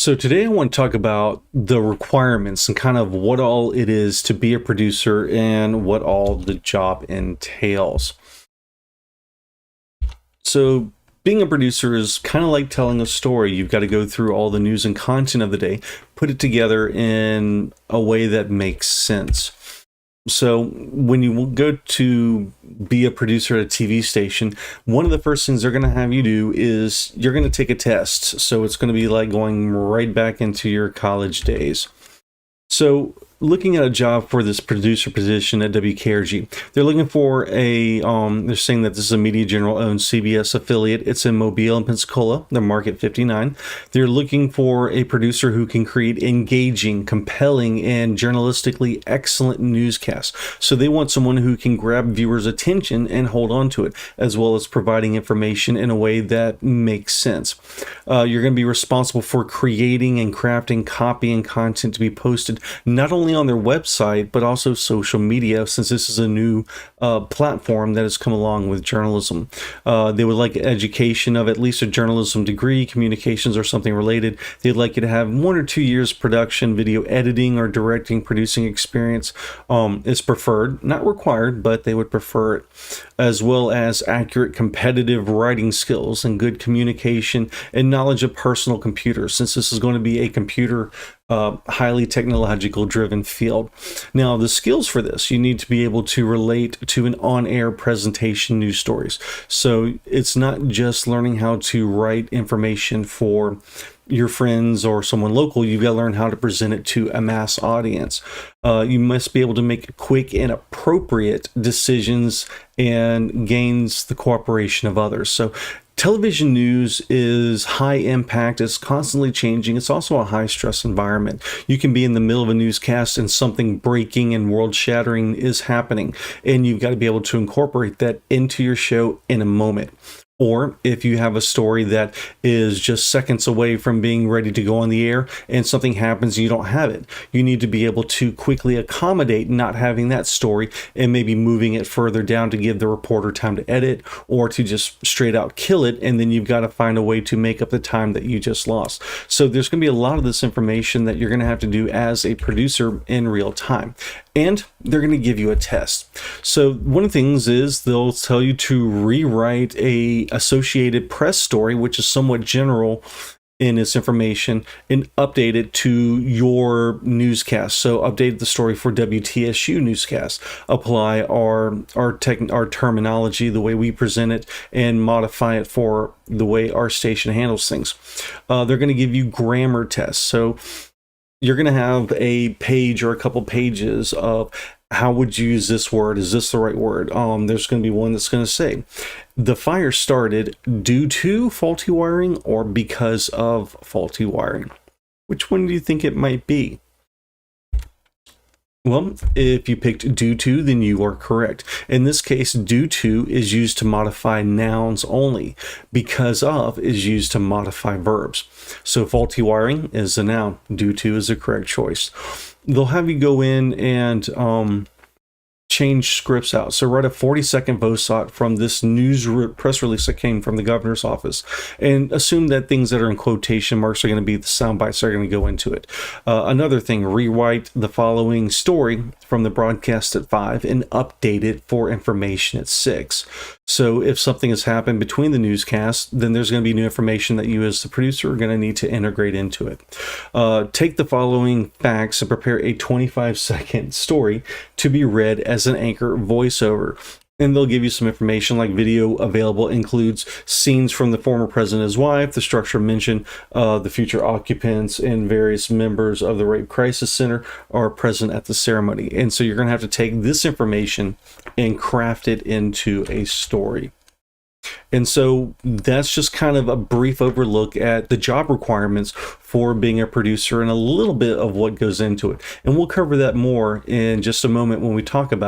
So today I want to talk about the requirements and kind of what all it is to be a producer and what all the job entails. So being a producer is kind of like telling a story. You've got to go through all the news and content of the day, put it together in a way that makes sense. So when you go to be a producer at a TV station, one of the first things they're going to have you do is you're going to take a test. So it's going to be like going right back into your college days. So looking at a job for this producer position at WKRG, they're looking for they're saying that this is a Media General owned CBS affiliate. It's in Mobile and Pensacola. They're market 59. They're looking for a producer who can create engaging, compelling, and journalistically excellent newscasts. So they want someone who can grab viewers' attention and hold on to it, as well as providing information in a way that makes sense. You're going to be responsible for creating and crafting copy and content to be posted not only on their website, but also social media, since this is a new platform that has come along with journalism. They would like education of at least a journalism degree, communications, or something related. They'd like you to have 1 or 2 years production, video editing, or directing, producing experience is preferred, not required, but they would prefer it, as well as accurate competitive writing skills and good communication and knowledge of personal computers, since this is going to be a computer highly technological driven field. Now, the skills for this, you need to be able to relate to an on-air presentation news stories. So it's not just learning how to write information for your friends or someone local. You've got to learn how to present it to a mass audience. You must be able to make quick and appropriate decisions and gains the cooperation of others. So television news is high impact. It's constantly changing. It's also a high stress environment. You can be in the middle of a newscast and something breaking and world shattering is happening, and you've got to be able to incorporate that into your show in a moment. Or if you have a story that is just seconds away from being ready to go on the air and something happens and you don't have it, you need to be able to quickly accommodate not having that story and maybe moving it further down to give the reporter time to edit, or to just straight out kill it, and then you've got to find a way to make up the time that you just lost. So there's going to be a lot of this information that you're going to have to do as a producer in real time. And they're going to give you a test. So one of the things is they'll tell you to rewrite a Associated Press story, which is somewhat general in its information, and update it to your newscast. So update the story for WTSU newscast, apply our terminology, the way we present it, and modify it for the way our station handles things. They're going to give you grammar tests. So you're going to have a page or a couple pages of how would you use this word? Is this the right word? There's going to be one that's going to say, the fire started due to faulty wiring or because of faulty wiring. Which one do you think it might be? Well, if you picked due to, then you are correct. In this case, due to is used to modify nouns only. Because of is used to modify verbs. So faulty wiring is a noun. Due to is the correct choice. They'll have you go in and change scripts out. So write a 40-second VOSOT from this press release that came from the governor's office, and assume that things that are in quotation marks are going to be the sound bites that are going to go into it. Another thing, rewrite the following story from the broadcast at 5 and update it for information at 6. So if something has happened between the newscasts, then there's going to be new information that you as the producer are going to need to integrate into it. Take the following facts and prepare a 25-second story to be read as an anchor voiceover. And they'll give you some information like video available includes scenes from the former president's wife, the structure mentioned, the future occupants, and various members of the Rape Crisis Center are present at the ceremony. And so you're going to have to take this information and craft it into a story. And so that's just kind of a brief overlook at the job requirements for being a producer and a little bit of what goes into it. And we'll cover that more in just a moment when we talk about